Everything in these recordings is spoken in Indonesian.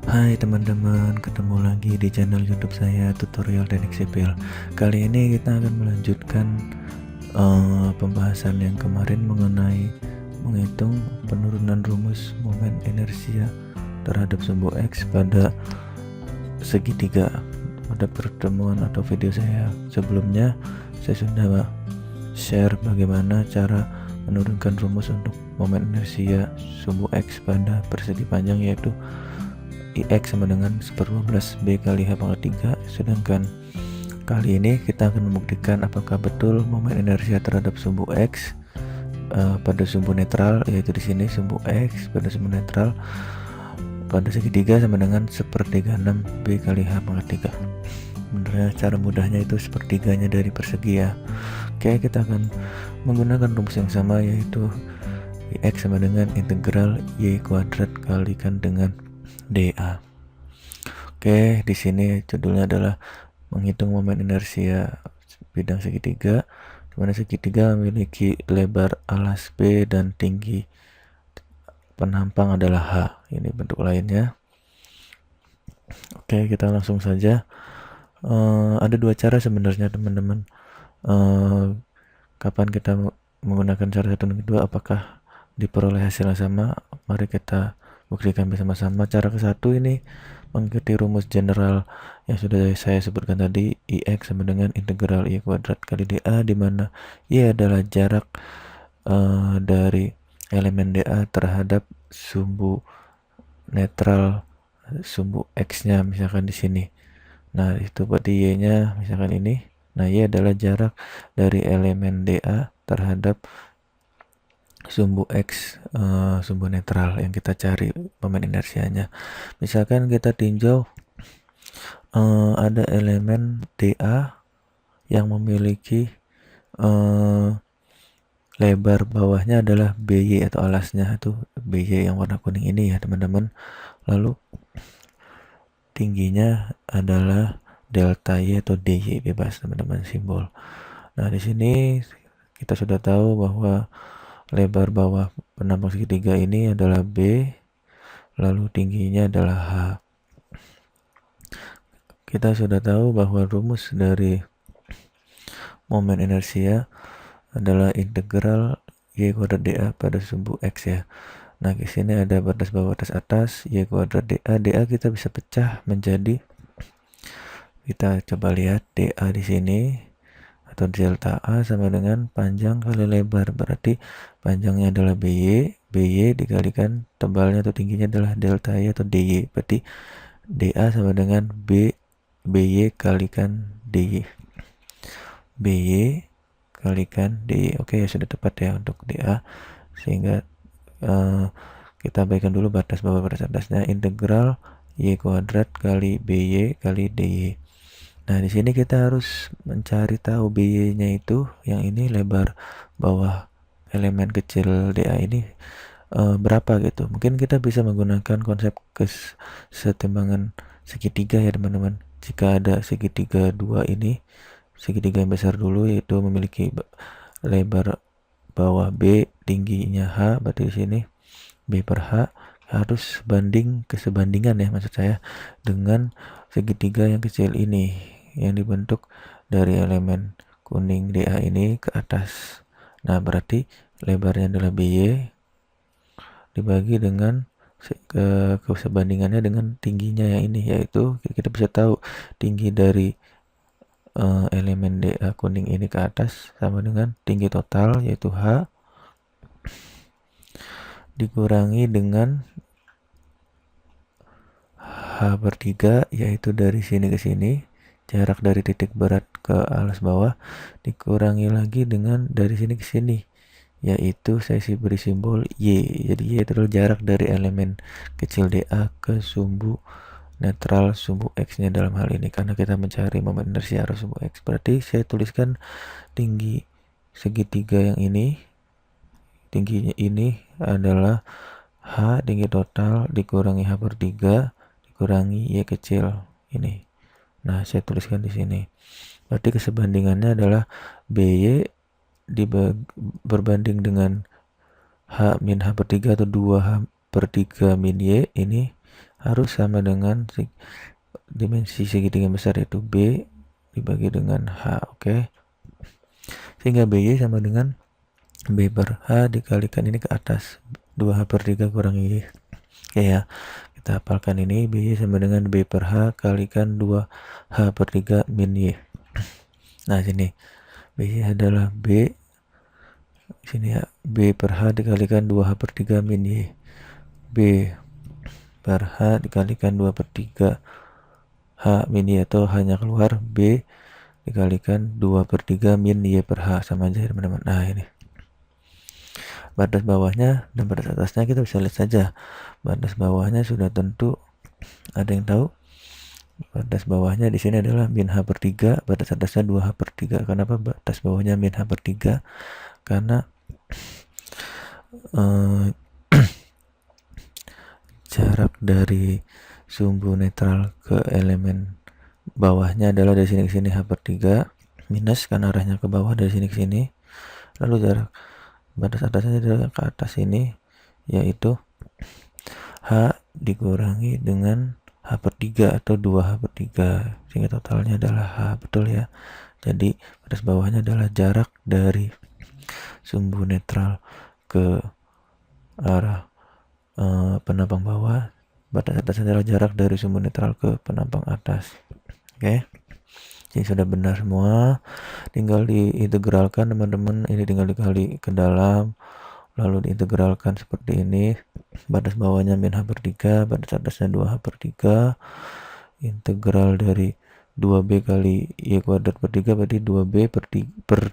Hai teman-teman, ketemu lagi di channel YouTube saya, Tutorial Teknik Sipil. Kali ini kita akan melanjutkan pembahasan yang kemarin mengenai menghitung penurunan rumus momen inersia terhadap sumbu X pada segitiga. Pada pertemuan atau video saya sebelumnya, saya sudah share bagaimana cara menurunkan rumus untuk momen inersia sumbu X pada persegi panjang, yaitu IX sama dengan 1/12 B kali H pangkat 3. Sedangkan kali ini kita akan membuktikan apakah betul momen inersia terhadap sumbu X pada sumbu netral, yaitu di sini sumbu X pada sumbu netral pada segitiga sama dengan 1/36 B kali H pangkat 3. Sebenarnya cara mudahnya itu sepertiganya dari persegi ya. Oke, kita akan menggunakan rumus yang sama, yaitu IX sama dengan integral Y kuadrat kalikan dengan dA. Oke, di sini judulnya adalah menghitung momen inersia bidang segitiga, di mana segitiga memiliki lebar alas B dan tinggi penampang adalah H. Ini bentuk lainnya. Oke, kita langsung saja. Ada dua cara sebenarnya teman-teman. Kapan kita menggunakan cara satu dan kedua, apakah diperoleh hasil yang sama? Mari kita buktikan bersama-sama. Cara ke satu ini mengikuti rumus general yang sudah saya sebutkan tadi, IX sama dengan integral Y kuadrat kali dA, di mana Y adalah jarak dari elemen dA terhadap sumbu netral sumbu X-nya, misalkan di sini. Nah, itu berarti Y-nya misalkan ini. Nah, Y adalah jarak dari elemen dA terhadap sumbu X, sumbu netral yang kita cari momen inersianya. Misalkan kita tinjau ada elemen dA yang memiliki lebar bawahnya adalah BY atau alasnya, itu BY yang warna kuning ini ya teman-teman. Lalu tingginya adalah delta Y atau DY, bebas teman-teman simbol. Nah, di sini kita sudah tahu bahwa lebar bawah penampang segitiga ini adalah B, lalu tingginya adalah H. Kita sudah tahu bahwa rumus dari momen inersia adalah integral Y kuadrat dA pada sumbu X ya. Nah, di sini ada batas bawah batas atas Y kuadrat dA. dA kita bisa pecah menjadi, kita coba lihat dA di sini atau delta A sama dengan panjang kali lebar, berarti panjangnya adalah BY dikalikan tebalnya atau tingginya adalah delta Y atau DY, berarti dA sama dengan BY kalikan DY. BY kalikan DY. Oke, ya sudah tepat ya untuk dA, sehingga kita berikan dulu batas bawah batas atasnya, integral Y kuadrat kali BY kali DY. Nah, di sini kita harus mencari tahu BY-nya itu, yang ini lebar bawah elemen kecil dA ini berapa gitu. Mungkin kita bisa menggunakan konsep kesetimbangan segitiga ya teman-teman. Jika ada segitiga dua ini, segitiga yang besar dulu yaitu memiliki lebar bawah B, tingginya H, berarti di sini B per H harus kesebandingan ya maksud saya dengan segitiga yang kecil ini yang dibentuk dari elemen kuning dA ini ke atas. Nah, berarti lebarnya adalah BY dibagi dengan kesebandingannya dengan tingginya yang ini, yaitu kita bisa tahu tinggi dari elemen dA kuning ini ke atas sama dengan tinggi total yaitu H dikurangi dengan H per 3, yaitu dari sini ke sini, jarak dari titik berat ke alas bawah, dikurangi lagi dengan dari sini ke sini, yaitu saya beri simbol Y. Jadi Y itu adalah jarak dari elemen kecil dA ke sumbu netral sumbu X-nya dalam hal ini, karena kita mencari momen inersia arus sumbu X. Berarti saya tuliskan tinggi segitiga yang ini, tingginya ini adalah H tinggi total dikurangi H per 3 dikurangi Y kecil ini. Nah, saya tuliskan di sini. Berarti kesebandingannya adalah BY berbanding dengan H min H per 3 atau 2H per 3 min Y, ini harus sama dengan dimensi segitiga besar yaitu B dibagi dengan H. Oke. Sehingga BY sama dengan B per H dikalikan ini ke atas 2H per 3 kurang Y. Oke ya, kita hafalkan ini. BY sama dengan B per H kalikan 2H per 3 min Y. Nah sini BY adalah B, sini ya, B per H dikalikan 2H per 3 min Y. B per H dikalikan 2 per 3 H min Y, atau hanya keluar B dikalikan 2 per 3 min Y per H, sama aja teman-teman. Nah ini batas bawahnya dan batas atasnya kita bisa lihat saja. Batas bawahnya sudah tentu ada yang tahu. Batas bawahnya di sini adalah min H per 3, batas atasnya 2H per 3. Kenapa batas bawahnya min H per 3? Karena jarak dari sumbu netral ke elemen bawahnya adalah dari sini ke sini H per 3 minus, karena arahnya ke bawah dari sini ke sini. Lalu jarak batas atasnya adalah ke atas ini, yaitu H dikurangi dengan H per 3 atau 2H per 3, sehingga totalnya adalah H. Betul ya. Jadi batas bawahnya adalah jarak dari sumbu netral ke arah penampang bawah. Batas atasnya adalah jarak dari sumbu netral ke penampang atas. Oke. Jadi sudah benar semua, tinggal diintegralkan teman-teman. Ini tinggal dikali ke dalam, lalu diintegralkan seperti ini. Batas bawahnya min H per 3, batas atasnya 2H per 3. Integral dari 2B kali Y kuadrat per 3 berarti 2B per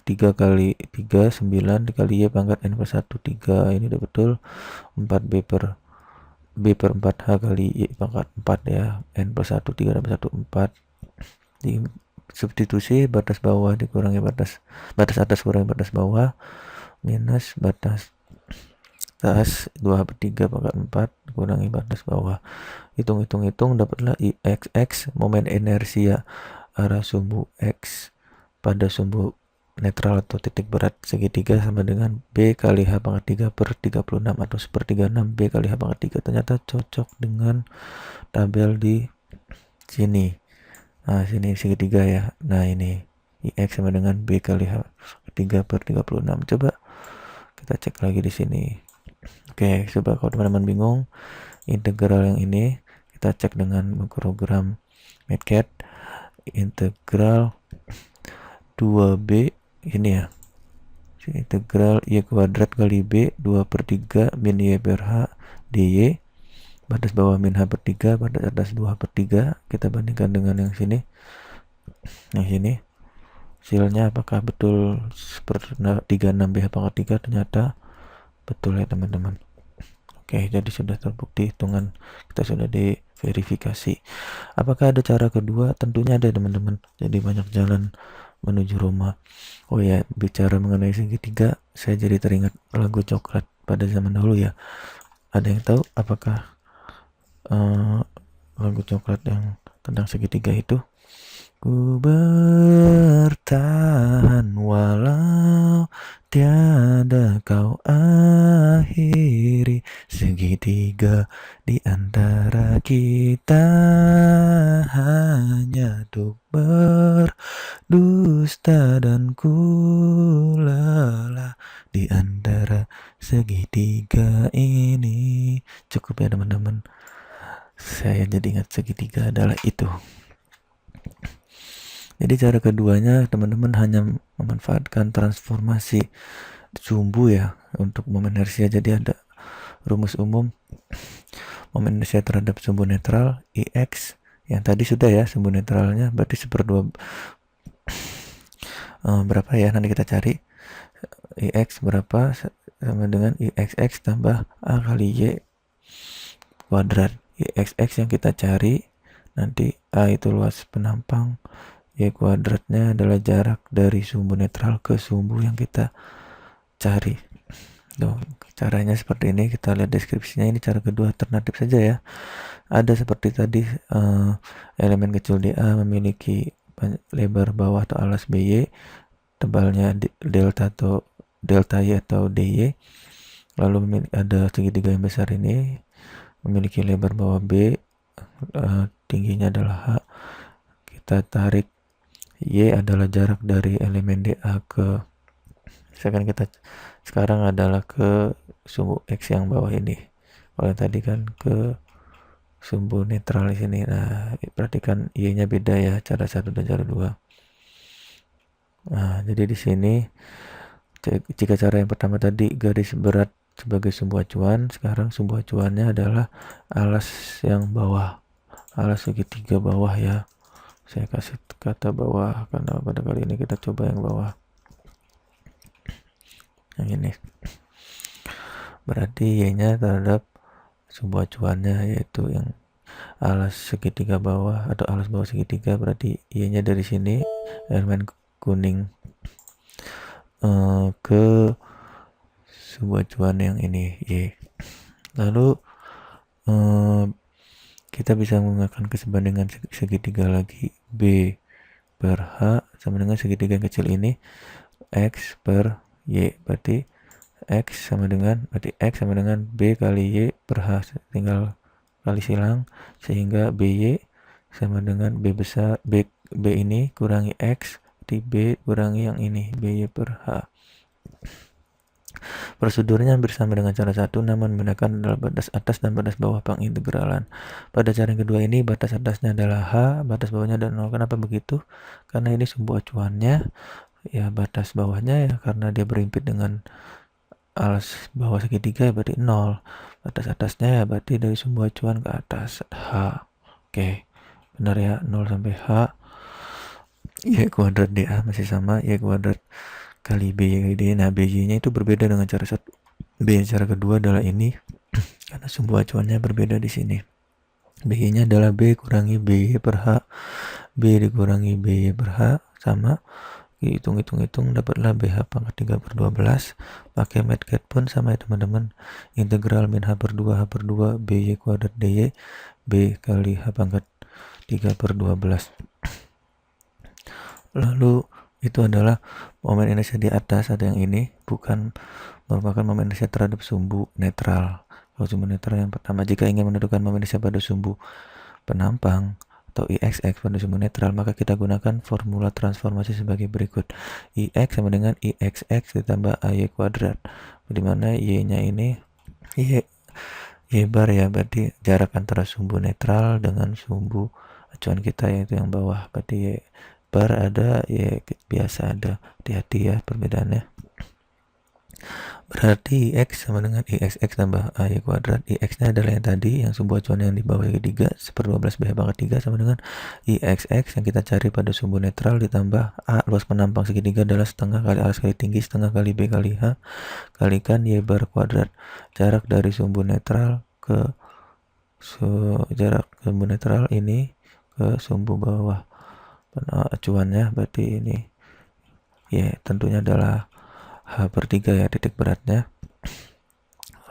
3 kali 3, 9 dikali Y pangkat N plus 1, 3. Ini udah betul. 4B per B per 4H kali Y pangkat 4 ya. N plus 1, 3 tambah 1, 4. Di substitusi batas bawah dikurangi batas atas kurangi batas bawah minus batas atas 2H per 3 pangkat 4 kurangi batas bawah. Hitung dapatlah IXX, momen inersia arah sumbu X pada sumbu netral atau titik berat segitiga sama dengan B kali H pangkat 3 per 36 atau sepertiga 6 B kali H pangkat 3. Ternyata cocok dengan tabel di sini. Nah sini segitiga ya. Nah ini IX sama dengan B kali H 3 per 36. Coba kita cek lagi di sini. Oke, coba kalau teman-teman bingung integral yang ini, kita cek dengan program MATCAD. Integral 2B ini ya, integral Y kuadrat kali B 2 per 3 min Y per H dy. Batas bawah min H per 3, batas atas 2H per 3. Kita bandingkan dengan yang sini. Yang sini hasilnya apakah betul seperti 36 BH pangkat 3? Ternyata betul ya teman-teman. Oke, jadi sudah terbukti hitungan kita sudah diverifikasi. Apakah ada cara kedua? Tentunya ada teman-teman. Jadi banyak jalan menuju Roma. Oh ya, bicara mengenai segitiga, saya jadi teringat lagu Coklat pada zaman dahulu ya. Ada yang tahu apakah lagu Coklat yang tentang segitiga itu? Ku bertahan walau tiada kau akhiri, segitiga di antara kita hanya untuk berdusta, dan ku lelah di antara segitiga ini. Cukup ya teman-teman. Saya jadi ingat segitiga adalah itu. Jadi cara keduanya teman-teman hanya memanfaatkan transformasi sumbu ya untuk momen inersia. Jadi ada rumus umum momen inersia terhadap sumbu netral IX yang tadi sudah ya, sumbu netralnya berarti 1/2 berapa ya, nanti kita cari. IX berapa sama dengan IXX tambah A kali Y kuadrat. IXX yang kita cari nanti A itu luas penampang, Y kuadratnya adalah jarak dari sumbu netral ke sumbu yang kita cari. Tuh, caranya seperti ini. Kita lihat deskripsinya. Ini cara kedua, alternatif saja ya. Ada seperti tadi, elemen kecil DA memiliki lebar bawah atau alas BY, tebalnya delta atau delta Y atau DY. Lalu ada segitiga yang besar ini memiliki lebar bawah B, tingginya adalah H, kita tarik Y adalah jarak dari elemen DA ke, misalkan kita sekarang adalah ke sumbu X yang bawah ini, kalau tadi kan ke sumbu netral di sini. Nah, perhatikan Y-nya beda ya, cara 1 dan cara 2. Nah, jadi di sini jika cara yang pertama tadi garis berat sebagai sumbu acuan, sekarang sumbu acuannya adalah alas yang bawah, alas segitiga bawah ya. Saya kasih kata bawah karena pada kali ini kita coba yang bawah, yang ini. Berarti Y-nya terhadap sumbu acuannya yaitu yang alas segitiga bawah atau alas bawah segitiga, berarti Y-nya dari sini elemen kuning ke sumbu acuan yang ini Y. Lalu kita bisa menggunakan kesebandingan segitiga lagi, B per H sama dengan segitiga yang kecil ini X per Y, berarti X sama dengan B kali Y per H, tinggal kali silang sehingga BY sama dengan B besar, B ini kurangi X, berarti B kurangi yang ini BY per H. Prosedurnya hampir sama dengan cara 1, namun menggunakan adalah batas atas dan batas bawah pengintegralan. Pada cara yang kedua ini batas atasnya adalah H, batas bawahnya adalah 0. Kenapa begitu? Karena ini sumbu acuannya, ya batas bawahnya ya karena dia berhimpit dengan alas bawah segitiga ya berarti 0. Batas atasnya ya berarti dari sumbu acuan ke atas H. Oke, benar ya, 0 sampai H. Y kuadrat DA masih sama, Y kuadrat kali B kali D. Nah, BY-nya itu berbeda dengan cara 1. B cara kedua adalah ini karena sumbu acuannya berbeda di sini. BY-nya adalah B kurangi BY per H. B dikurangi BY per H sama, hitung dapatlah BH pangkat 3 per 12. Pakai MATLAB pun sama ya teman-teman. Integral min H per 2 BY kuadrat DY B kali H pangkat 3 per 12. Lalu itu adalah momen inersia di atas, ada yang ini bukan merupakan momen inersia terhadap sumbu netral. Kalau sumbu netral yang pertama, jika ingin menentukan momen inersia pada sumbu penampang atau IXX pada sumbu netral, maka kita gunakan formula transformasi sebagai berikut. IX sama dengan IXX ditambah AY kuadrat, di mana Y-nya ini Y bar ya, berarti jarak antara sumbu netral dengan sumbu acuan kita yaitu yang bawah, berarti Y bar ada, Y biasa ada. Hati-hati ya perbedaannya. Berarti X sama dengan IXX tambah AY kuadrat. IX-nya adalah yang tadi, yang sumbu acuan yang di bawah segitiga, 1/12 BH pangkat 3 sama dengan IXX yang kita cari pada sumbu netral ditambah A, luas penampang segitiga adalah setengah kali alas kali tinggi, setengah kali B kali H, kalikan Y bar kuadrat. Jarak dari sumbu netral ke jarak sumbu netral ini ke sumbu bawah acuannya, berarti ini ya tentunya adalah H per 3 ya, titik beratnya.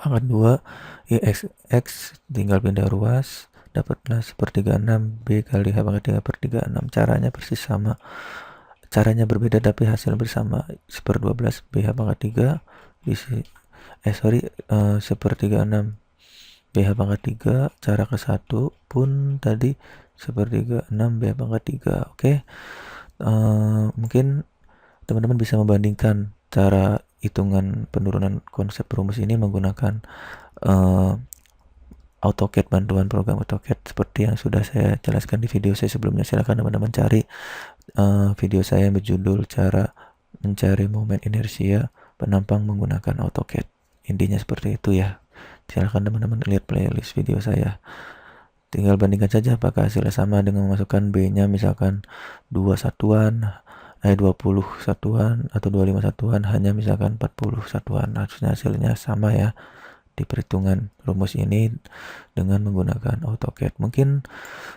Pangkat 2 IXX tinggal pindah ruas, dapatlah 1/36 B kali H pangkat 3 per 36. Caranya persis sama, caranya berbeda tapi hasil bersama. 1/12 BH pangkat 3 isi 1/36 BH pangkat 3, cara ke 1 pun tadi 1/36 BH pangkat 3. Oke. Mungkin teman-teman bisa membandingkan cara hitungan penurunan konsep rumus ini menggunakan AutoCAD, bantuan program AutoCAD seperti yang sudah saya jelaskan di video saya sebelumnya. Silakan teman-teman cari video saya yang berjudul cara mencari momen inersia penampang menggunakan AutoCAD. Intinya seperti itu ya. Silakan teman-teman lihat playlist video saya. Tinggal bandingkan saja apakah hasilnya sama dengan memasukkan B-nya misalkan 2 satuan, 20 satuan atau 25 satuan, hanya misalkan 40 satuan. Harusnya hasilnya sama ya di perhitungan rumus ini dengan menggunakan AutoCAD. Mungkin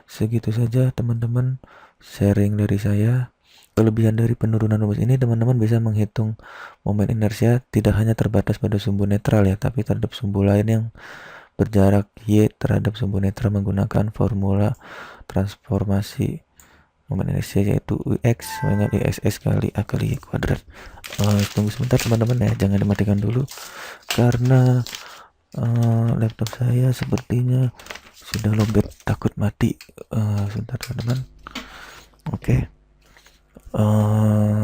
segitu saja teman-teman sharing dari saya. Kelebihan dari penurunan rumus ini, teman-teman bisa menghitung momen inersia tidak hanya terbatas pada sumbu netral ya, tapi terhadap sumbu lain yang berjarak Y terhadap sumbu netral menggunakan formula transformasi momen inersia yaitu UX dengan IXX kali A kali Y kuadrat. Tunggu sebentar teman-teman ya, jangan dimatikan dulu karena laptop saya sepertinya sudah lowbat, takut mati. Sebentar teman-teman. Oke.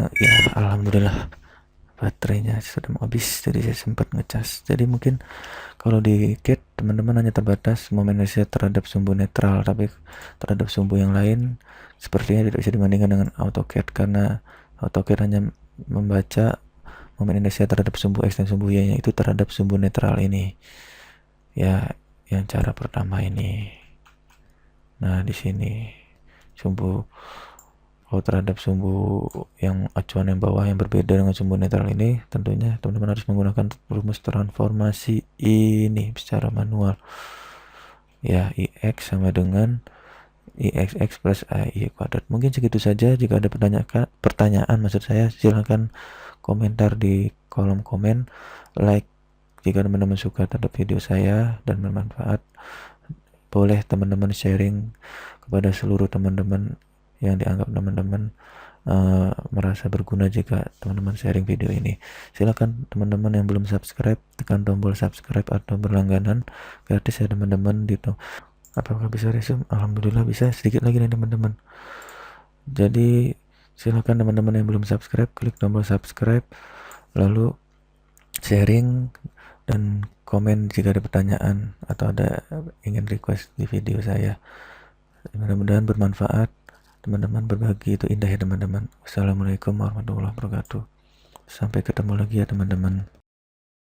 Ya alhamdulillah baterainya sudah mau habis, jadi saya sempat ngecas. Jadi mungkin kalau di CAD teman-teman hanya terbatas momen inersia terhadap sumbu netral, tapi terhadap sumbu yang lain sepertinya tidak bisa dibandingkan dengan AutoCAD, karena AutoCAD hanya membaca momen inersia terhadap sumbu X dan sumbu Y nya itu terhadap sumbu netral ini. Ya, yang cara pertama ini. Nah, di sini sumbu, kalau terhadap sumbu yang acuan yang bawah yang berbeda dengan sumbu netral ini, tentunya teman-teman harus menggunakan rumus transformasi ini secara manual. Ya, IX sama dengan IXX plus AI kuadrat. Mungkin segitu saja. Jika ada pertanyaan maksud saya, silahkan komentar di kolom komen. Like jika teman-teman suka terhadap video saya dan bermanfaat. Boleh teman-teman sharing kepada seluruh teman-teman yang dianggap teman-teman merasa berguna jika teman-teman sharing video ini. Silakan teman-teman yang belum subscribe, tekan tombol subscribe atau berlangganan gratis ya teman-teman gitu. Apakah bisa resume? Alhamdulillah bisa, sedikit lagi nih teman-teman. Jadi silakan teman-teman yang belum subscribe, klik tombol subscribe, lalu sharing dan komen jika ada pertanyaan atau ada ingin request di video saya. Mudah-mudahan bermanfaat. Teman-teman, berbagi itu indah ya teman-teman. Wassalamualaikum warahmatullahi wabarakatuh. Sampai ketemu lagi ya teman-teman.